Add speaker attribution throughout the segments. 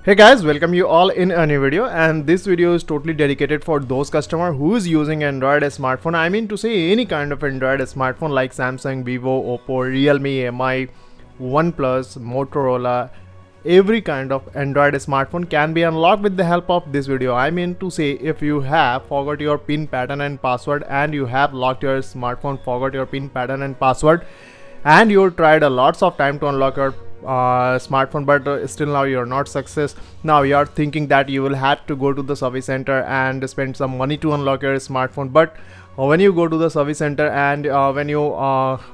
Speaker 1: Hey guys, welcome you all in a new video, and this video is totally dedicated for those customer who is using Android smartphone. I mean to say any kind of Android smartphone like Samsung, Vivo, Oppo, Realme, Mi, OnePlus, Motorola. Every kind of Android smartphone can be unlocked with the help of this video. I mean to say, if you have forgot your pin pattern and password and you have locked your smartphone, forgot your pin pattern and password, and you tried a lots of time to unlock your smartphone, but still now you're not success. Now you are thinking that you will have to go to the service center and spend some money to unlock your smartphone, but when you go to the service center and when you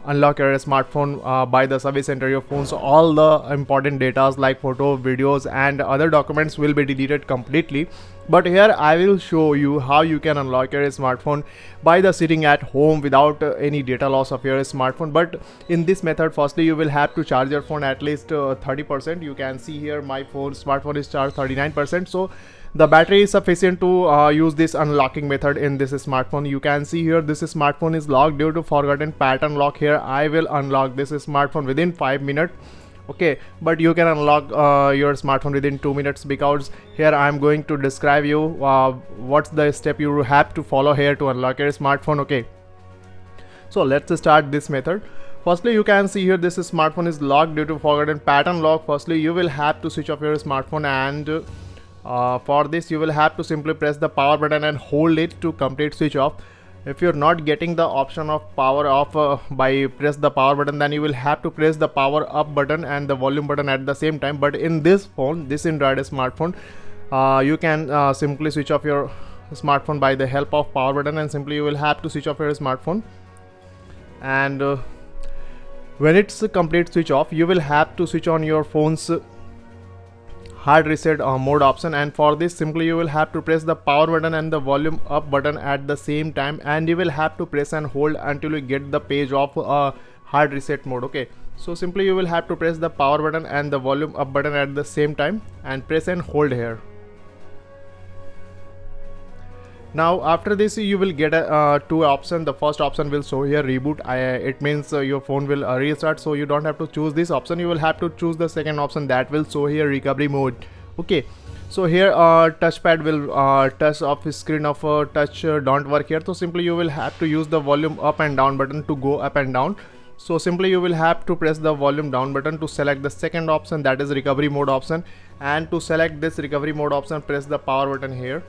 Speaker 1: unlock your smartphone by the service center, your phone's all the important data like photo, videos and other documents will be deleted completely. But here I will show you how you can unlock your smartphone by the sitting at home without any data loss of your smartphone. But in this method, firstly you will have to charge your phone at least 30%. You can see here my smartphone is charged 39%, so the battery is sufficient to use this unlocking method in this smartphone. You can see here this smartphone is locked due to forgotten pattern lock. Here I will unlock this smartphone within 5 minutes. Okay, but you can unlock your smartphone within 2 minutes, because here I am going to describe you what's the step you have to follow here to unlock your smartphone. Okay, so let's start this method. Firstly, you can see here this smartphone is locked due to forgotten pattern lock. Firstly, you will have to switch off your smartphone, and for this you will have to simply press the power button and hold it to complete switch off. If you're not getting the option of power off by press the power button, then you will have to press the power up button and the volume button at the same time. But in this phone, this Android smartphone, you can simply switch off your smartphone by the help of power button, and simply you will have to switch off your smartphone. And when it's a complete switch off, you will have to switch on your phone's hard reset mode option, and for this simply you will have to press the power button and the volume up button at the same time, and you will have to press and hold until you get the page of hard reset mode. Okay, so simply you will have to press the power button and the volume up button at the same time and press and hold here. Now after this you will get two options. The first option will show here reboot. It means your phone will restart, so you don't have to choose this option. You will have to choose the second option that will show here recovery mode. Okay, so here touchpad will touch of screen of touch don't work here, so simply you will have to use the volume up and down button to go up and down. So simply you will have to press the volume down button to select the second option, that is recovery mode option, and to select this recovery mode option press the power button here.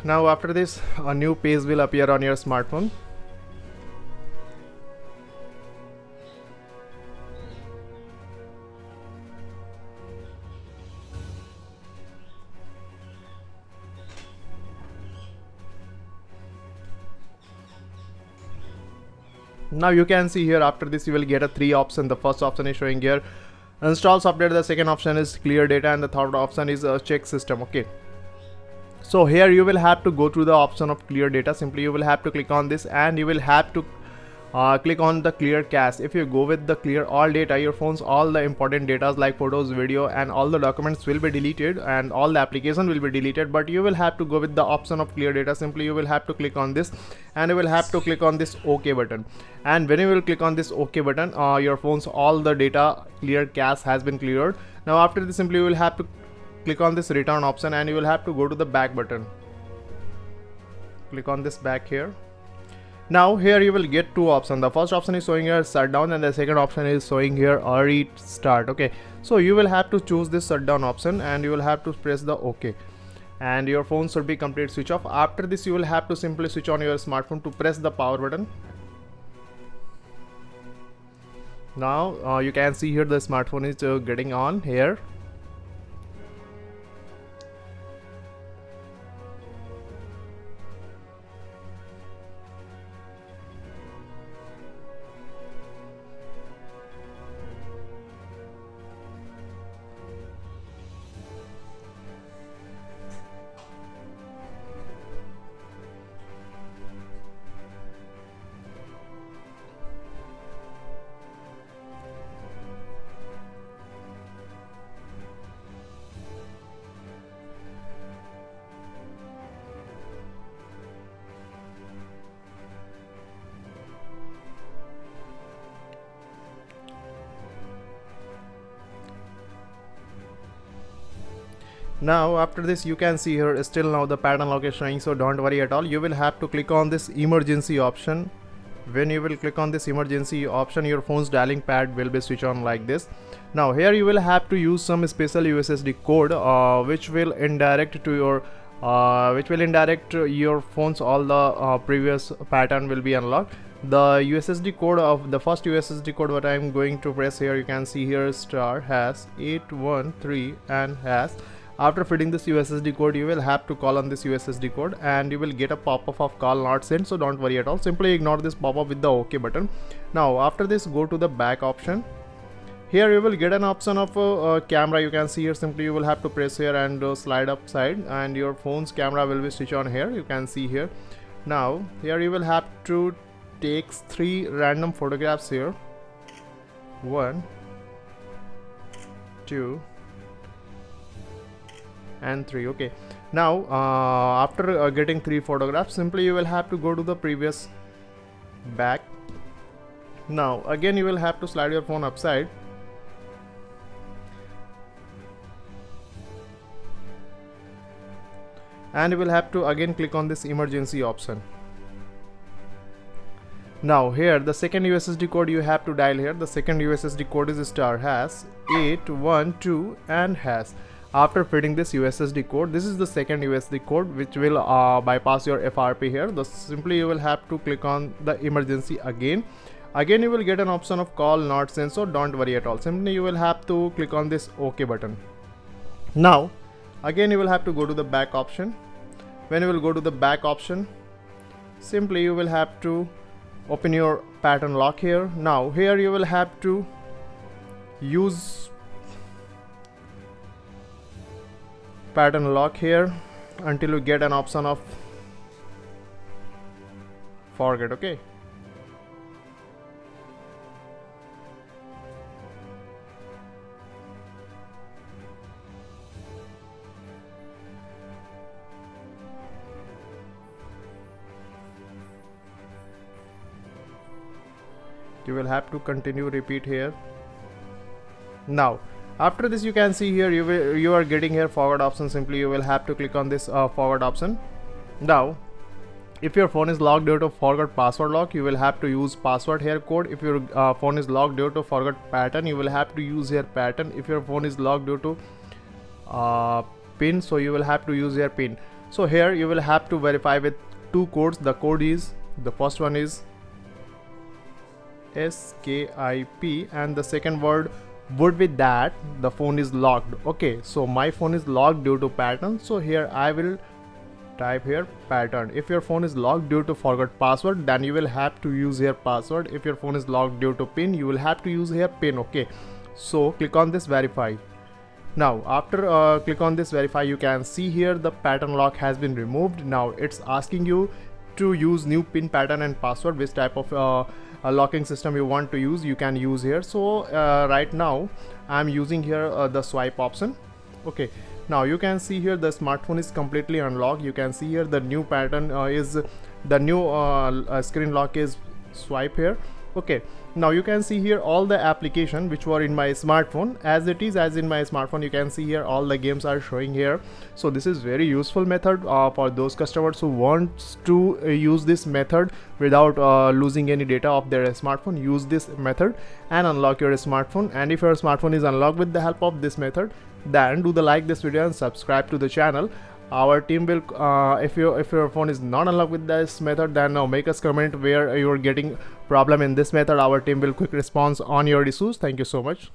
Speaker 1: Now after this a new page will appear on your smartphone. Now you can see here after this you will get a three option. The first option is showing here install software, the second option is clear data, and the third option is check system. Okay, so here you will have to go to the option of clear data. Simply you will have to click on this, and you will have to click on the clear cache. If you go with the clear all data, your phone's all the important data like photos, video and all the documents will be deleted, and all the application will be deleted. But you will have to go with the option of clear data. Simply you will have to click on this, and you will have to click on this OK button, and when you will click on this OK button, your phone's all the data clear cache has been cleared. Now after this simply you will have to click on this return option, and you will have to go to the back button. Click on this back here. Now here you will get two options. The first option is showing here shutdown, and the second option is showing here restart. Okay, so you will have to choose this shutdown option, and you will have to press the OK, and your phone should be complete switch off. After this you will have to simply switch on your smartphone to press the power button. Now you can see here the smartphone is getting on here. Now after this, you can see here still now the pattern lock is showing, so don't worry at all. You will have to click on this emergency option. When you will click on this emergency option, your phone's dialing pad will be switched on like this. Now here you will have to use some special USSD code which will indirect your phone's all the previous pattern will be unlocked. The USSD code of the first USSD code what I am going to press here, you can see here *#813 and #. After feeding this USSD code, you will have to call on this USSD code and you will get a pop-up of call not sent, so don't worry at all. Simply ignore this pop-up with the OK button. Now after this, go to the back option. Here you will get an option of camera. You can see here, simply you will have to press here and slide upside and your phone's camera will be switched on here. You can see here. Now here you will have to take 3 random photographs here. 1, 2 and 3. Okay, now after getting 3 photographs, simply you will have to go to the previous back. Now again you will have to slide your phone upside and you will have to again click on this emergency option. Now here the second USSD code you have to dial here. The second USSD code is *812 and #. After feeding this USSD code, this is the second USSD code which will bypass your FRP here. Simply you will have to click on the emergency again. Again you will get an option of call not sent, so don't worry at all. Simply you will have to click on this OK button. Now again you will have to go to the back option. When you will go to the back option, simply you will have to open your pattern lock here. Now here you will have to use pattern lock here until you get an option of forget. Okay, you will have to continue repeat here. Now after this, you can see here you are getting here forward option. Simply you will have to click on this forward option. Now if your phone is locked due to forgot password lock, you will have to use password here code. If your phone is locked due to forgot pattern, you will have to use here pattern. If your phone is locked due to pin, so you will have to use here pin. So here you will have to verify with 2 codes. The code is, the first one is SKIP and the second word would be that the phone is locked. Okay, so my phone is locked due to pattern, so here I will type here pattern. If your phone is locked due to forgot password, then you will have to use here password. If your phone is locked due to pin, you will have to use here pin. Okay, so click on this verify. Now after click on this verify, you can see here the pattern lock has been removed. Now it's asking you to use new pin pattern and password. Which type of a locking system you want to use, you can use here. So right now I'm using here the swipe option. Okay, now you can see here the smartphone is completely unlocked. You can see here the new pattern is the new screen lock is swipe here. Okay, now you can see here all the application which were in my smartphone as it is as in my smartphone. You can see here all the games are showing here. So this is very useful method for those customers who wants to use this method without losing any data of their smartphone. Use this method and unlock your smartphone. And if your smartphone is unlocked with the help of this method, then do the like this video and subscribe to the channel. Our team will if your phone is not unlocked with this method, then make us comment where you're getting problem in this method. Our team will quick response on your issues. Thank you so much.